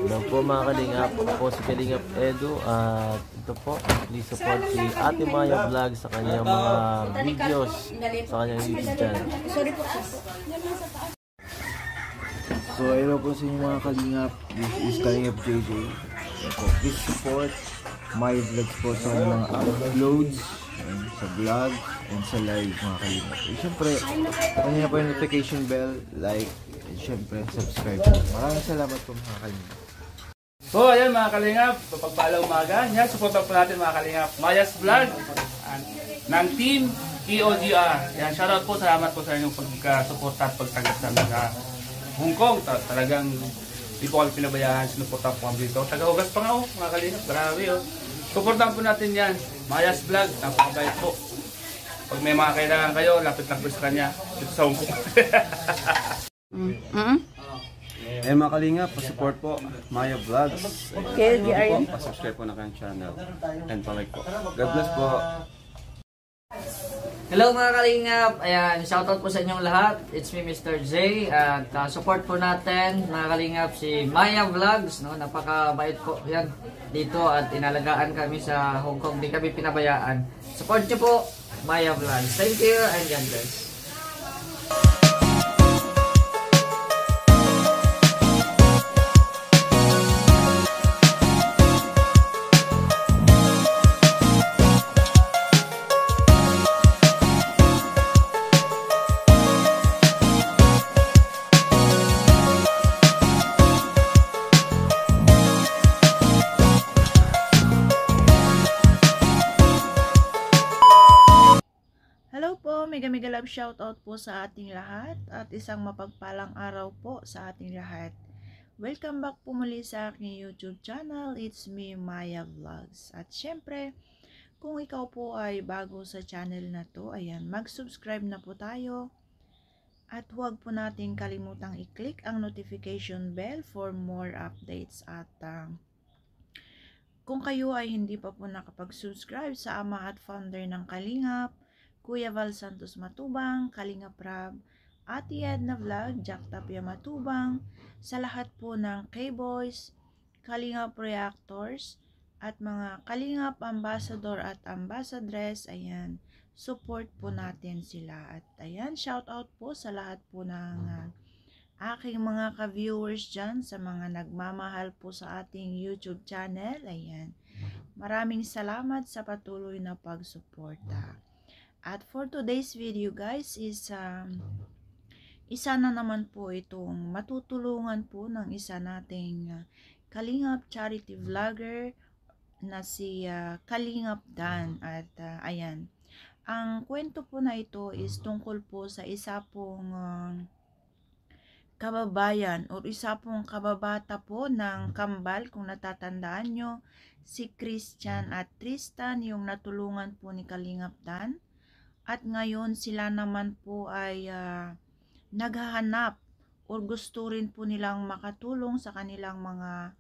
Hello po mga kalingap, ako po si Kalingap Edu at ito po, please support si Ate Maya Vlog sa kanyang mga videos sa kanyang YouTube channel. So hello po sa inyo mga kalingap, this is Kalingap JJ. So, please support my vlogs po sa mga uploads sa vlog and sa live mga kalingap. Siyempre, kanina po yung notification bell, like, and siyempre subscribe po. Maraming salamat po mga kalingap. So ayan mga kalingap, pagpala umaga, yan, supportan po natin mga kalingap Maya's Vlog ng Team EOGR. Yan, shoutout po, salamat po sa inyong pagkasuporta at pagtanggap sa mga Hong Kong. Talagang di po kami pinabayaan, sinuportan po kami dito. Taga-ugas pa nga mga kalingap, grabe Supportan po natin yan, Maya's Vlog, napakabait po. Pag may mga kailangan kayo, lapit lang po sa kanya, dito sa Hong Kong. Eh mga kalingap, pa-support po Maya Vlogs. Okay, po, pa-subscribe po na kanyang channel and pa-like po. God bless po. Hello mga kalingap, ayan, shoutout po sa inyong lahat. It's me Mr. J at support po natin mga kalingap si Maya Vlogs, no? Napakabait po yan dito at inalagaan kami sa Hong Kong, di kami pinabayaan. Support nyo po Maya Vlogs. Thank you and God bless. Mega love shoutout po sa ating lahat at isang mapagpalang araw po sa ating lahat. Welcome back po muli sa aking YouTube channel. It's me, Maya Vlogs. At syempre, kung ikaw po ay bago sa channel na to, ayan, mag-subscribe na po tayo. At huwag po natin kalimutang i-click ang notification bell for more updates. At kung kayo ay hindi pa po nakapag-subscribe sa ama at founder ng Kalingap, Kuya Val Santos Matubang, Kalingap Rab, Ate Edna Vlog, Jack Tapia Matubang, sa lahat po ng K-Boys, Kalingap Reactors, at mga Kalingap Ambassador at Ambassadress, ayan, support po natin sila. At ayan, shout out po sa lahat po ng aking mga ka-viewers dyan, sa mga nagmamahal po sa ating YouTube channel, ayan. Maraming salamat sa patuloy na pagsuporta. At for today's video guys is isa na naman po itong matutulungan po ng isa nating Kalingap charity vlogger na si Kalingap Dan. At ayan, ang kwento po na ito is tungkol po sa isa pong kababayan o isa pong kababata po ng Kambal, kung natatandaan nyo, si Christian at Tristan, yung natulungan po ni Kalingap Dan. At ngayon sila naman po ay naghahanap o gusto rin po nilang makatulong sa kanilang mga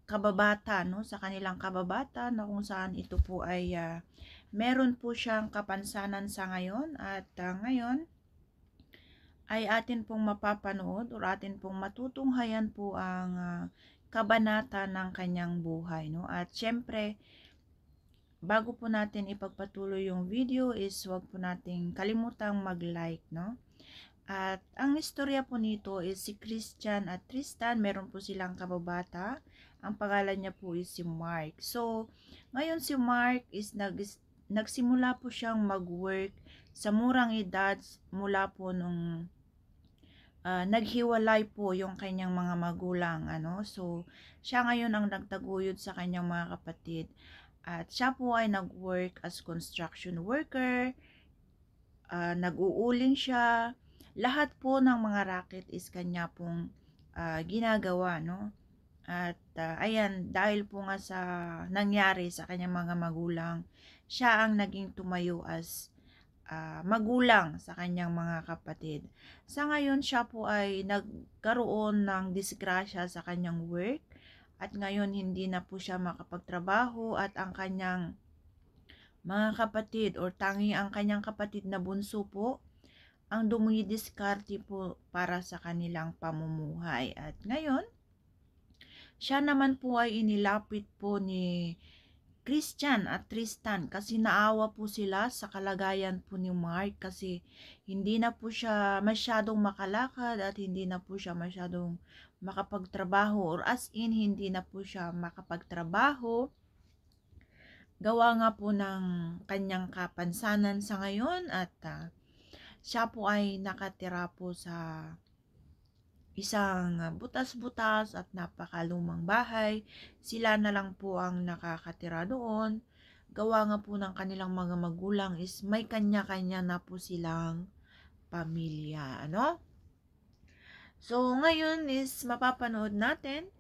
kababata, no? Sa kanilang kababata na kung saan ito po ay meron po siyang kapansanan sa ngayon. At ngayon ay atin pong mapapanood o atin pong matutunghayan po ang kabanata ng kanyang buhay, no? At syempre, bago po natin ipagpatuloy yung video is huwag po nating kalimutang mag-like, no? At ang istorya po nito is si Christian at Tristan, meron po silang kababata. Ang pangalan niya po is si Mark. So, ngayon si Mark is nagsimula po siyang mag-work sa murang edad mula po nung naghiwalay po yung kanyang mga magulang, ano? So, siya ngayon ang nagtaguyod sa kanyang mga kapatid. At siya po ay nag-work as construction worker, nag-uuling siya. Lahat po ng mga racket is kanya pong ginagawa, no? At ayan, dahil po nga sa nangyari sa kanyang mga magulang, siya ang naging tumayo as magulang sa kanyang mga kapatid. Sa ngayon, siya po ay nagkaroon ng disgrasya sa kanyang work. At ngayon hindi na po siya makapagtrabaho at ang kanyang mga kapatid or tangi ang kanyang kapatid na bunso po ang dumidiskarte po para sa kanilang pamumuhay. At ngayon, siya naman po ay inilapit po ni Christian at Tristan kasi naawa po sila sa kalagayan po ni Mark kasi hindi na po siya masyadong makalakad at hindi na po siya masyadong makapagtrabaho, or as in hindi na po siya makapagtrabaho. Gawa nga po ng kanyang kapansanan sa ngayon at siya po ay nakatira po sa isang butas-butas at napakalumang bahay. Sila na lang po ang nakakatira doon. Gawa nga po ng kanilang mga magulang is may kanya-kanya na po silang pamilya. Ano? So, ngayon is mapapanood natin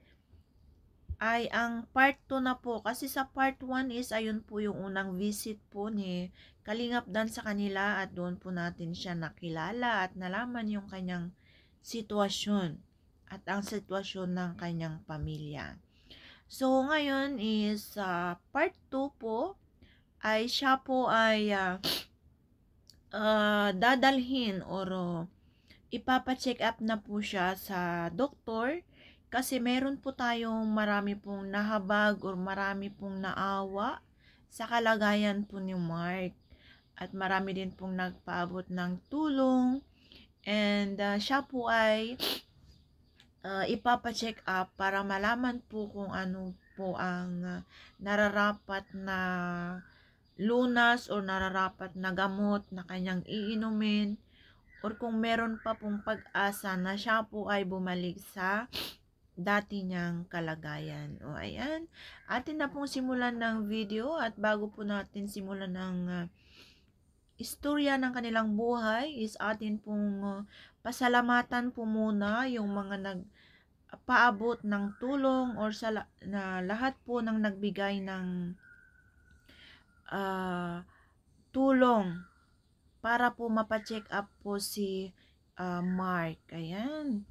ay ang part 2 na po. Kasi sa part 1 is ayun po yung unang visit po ni Kalingap Dan sa kanila at doon po natin siya nakilala at nalaman yung kanyang sitwasyon at ang sitwasyon ng kanyang pamilya. So, ngayon is part 2 po ay siya po ay dadalhin or ipapacheck up na po siya sa doktor kasi meron po tayong marami pong nahabag or marami pong naawa sa kalagayan po ni Mark at marami din pong nagpaabot ng tulong and siya po ay ipapacheck up para malaman po kung ano po ang nararapat na lunas o nararapat na gamot na kanyang iinumin or kung meron pa pong pag-asa na siya po ay bumalik sa dati niyang kalagayan. O ayan, atin na pong simulan ng video at bago po natin simulan ng istorya ng kanilang buhay is atin pong pasalamatan po muna yung mga nagpaabot ng tulong or na lahat po ng nagbigay ng tulong para po mapacheck up po si Mark. Ayan.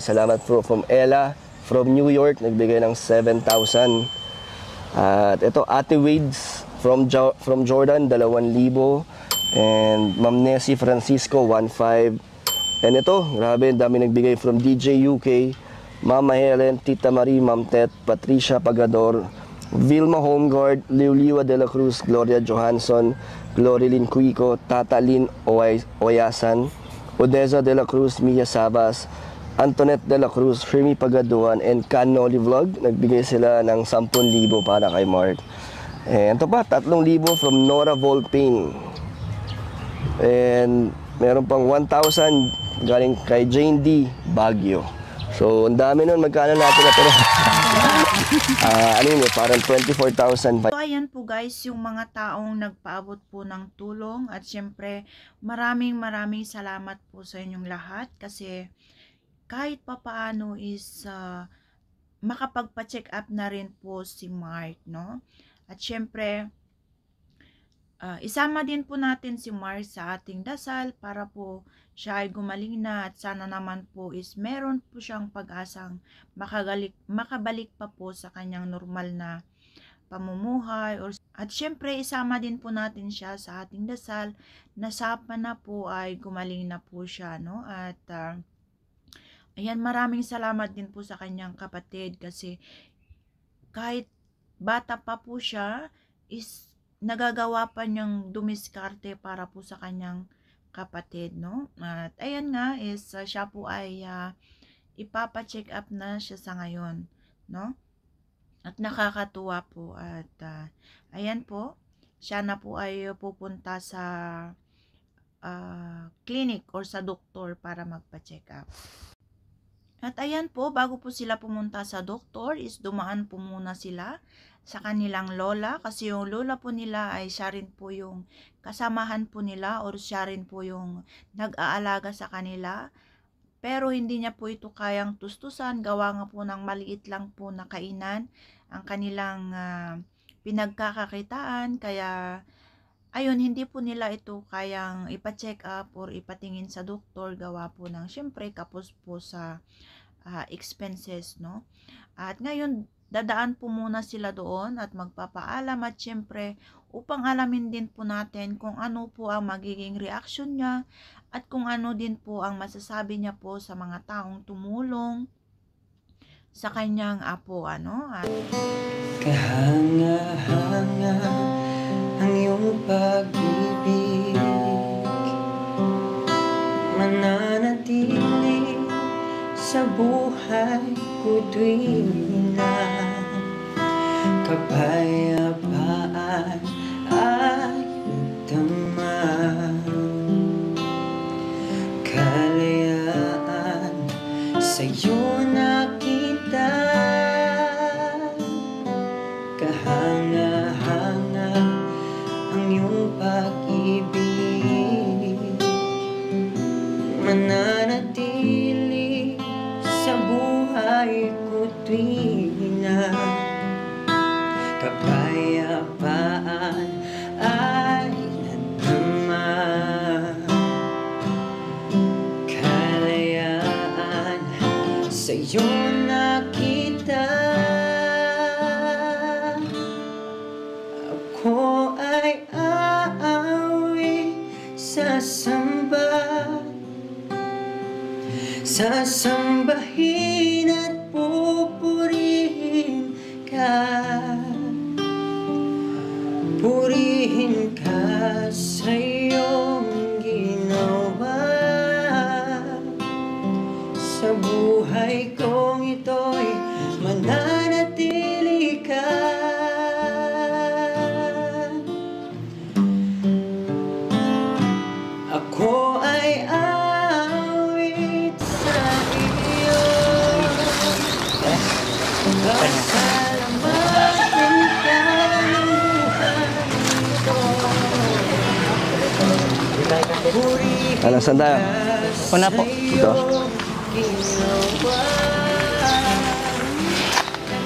Salamat po from Ella from New York, nagbigay ng 7,000. At ito Ate Wades from Jordan, 2,000. And Ma'am Nessie Francisco, 1,500. And ito, grabe, dami nagbigay from DJ UK, Mama Helen, Tita Marie, Ma'am Tet, Patricia Pagador, Vilma Homeguard, Liuliwa de la Cruz, Gloria Johansson, Glorilyn Cuico, Tata Lynn Oyasan, Odessa de la Cruz, Mia Sabas, Antoinette de la Cruz, Hermie Pagaduan, and Canoli Vlog. Nagbigay sila ng 10,000 para kay Mark. And ito pa, 3,000 from Nora Volping. And meron pang 1,000 galing kay Jane D. Baguio. So, ang dami nun. Magkano natin na pero ano yun, parang 24,000. So, ayan po guys, yung mga taong nagpaabot po ng tulong at syempre maraming salamat po sa inyong lahat kasi kahit papaano is makapagpa-check up na rin po si Mark, no? At syempre, isama din po natin si Mark sa ating dasal para po siya ay gumaling na at sana naman po is meron po siyang pag-asang makabalik pa po sa kanyang normal na pamumuhay. At syempre, isama din po natin siya sa ating dasal na sapa na po ay gumaling na po siya, no? At ayan, maraming salamat din po sa kanyang kapatid kasi kahit bata pa po siya is nagagawa pa niyang dumiskarte para po sa kanyang kapatid, no? At ayan nga is siya po ay ipapacheck up na siya sa ngayon, no? At nakakatuwa po at ayan po, siya na po ay pupunta sa clinic or sa doktor para magpa-check up. At ayan po, bago po sila pumunta sa doktor is dumaan po muna sila sa kanilang lola kasi yung lola po nila ay siya rin po yung kasamahan po nila or siya rin po yung nag-aalaga sa kanila. Pero hindi niya po ito kayang tustusan, gawa nga po ng maliit lang po na kainan ang kanilang pinagkakakitaan. Kaya ayun, hindi po nila ito kayang ipa-check up or ipatingin sa doktor, gawa po ng syempre kapos po sa expenses, no? At ngayon, dadaan po muna sila doon at magpapaalam at syempre upang alamin din po natin kung ano po ang magiging reaction niya at kung ano din po ang masasabi niya po sa mga taong tumulong sa kanyang apo, ano? Kahanga-hanga ang iyong pag-ibig, mananatili sa buhay ko tuwing na kapayapaan ay nagdamag, kalayaan sa'yo nakita. Kahanga-hanga ang iyong pag-ibig, mananatili sa buhay ko tuwing na kapayapaan ay nadama, kalayaan sa'yo nakita. Ako ay aawi, sasambahin at pupurihin ka sa iyong ginawa. Sa buhay kong ito'y mananatili ka. Ako ay awit sa iyo, pasalamatan ka ng buhay ko. Ano, saan tayo? Una po. Ito.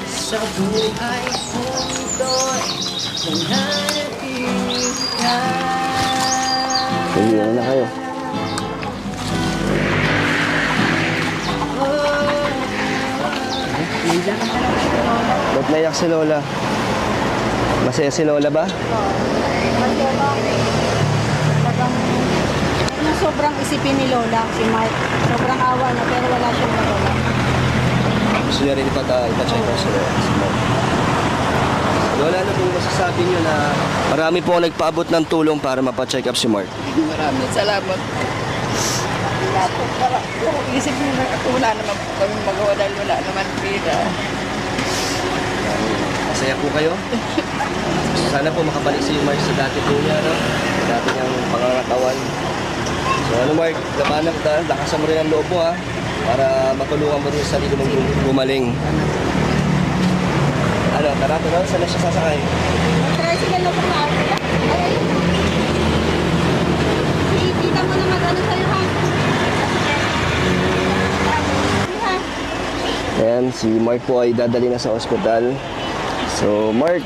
Sa buhay ko ito'y mananatili ka. Hindi na kayo. Ba't naiyak si Lola? Masaya si Lola ba? Sobrang isipin ni Lola, si Mike. Sobrang awa na pero wala siyang magawa. Gusto niya rin ipa-check out si Lola. Lola, ano pong masasabi niyo na marami po nagpaabot ng tulong para mapacheck up si Mark? Maraming salamat. Isip mo na wala naman po kami magawa dahil wala naman pera. Masaya po kayo? Sana po makabalik si Mark sa dati po niya, no? Sa dati niyang pangangatawan. So ano Mark, labanan kita, lakasan mo rin ang loob mo ha, para matulungan mo rin sa sarili mong gumaling. Ano, tara, saan na siya sasakay? Tricycle na po na ako. Kita mo na mag-ano sa'yo ha. Ayan, si Mark po ay dadali na sa ospital. So Mark,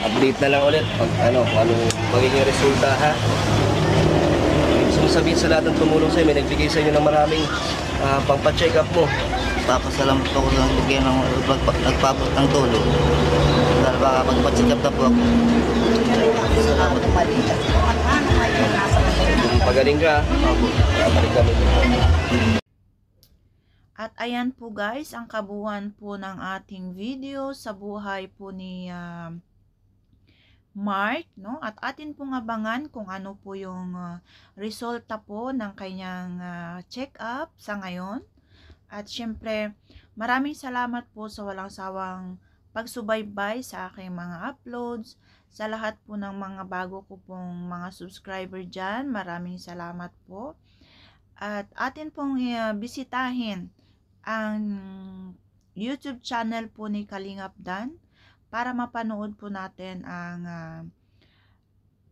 update na lang ulit pag ano magiging resulta ha. Gusto sabihin sa lahat ng tumulong sa'yo, may nagbigay sa inyo ng maraming pang-check up mo. Papasalamat ako lang bigyan ng nagpabot ng tulong. Dahil baka magpa-check up na po ako. Salamat. Kung pagaling ka, balik kami. At ayan po guys, ang kabuuan po ng ating video sa buhay po ni Mark, no? At atin pong abangan kung ano po yung resulta po ng kanyang check-up sa ngayon. At syempre, maraming salamat po sa walang sawang pagsubaybay sa aking mga uploads. Sa lahat po ng mga bago ko pong mga subscriber dyan, maraming salamat po. At atin pong bisitahin ang YouTube channel po ni Kalingap Dan para mapanood po natin ang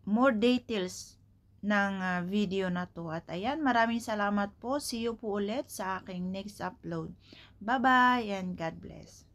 more details ng video na to. At ayan, maraming salamat po. See you po ulit sa aking next upload. Bye-bye and God bless.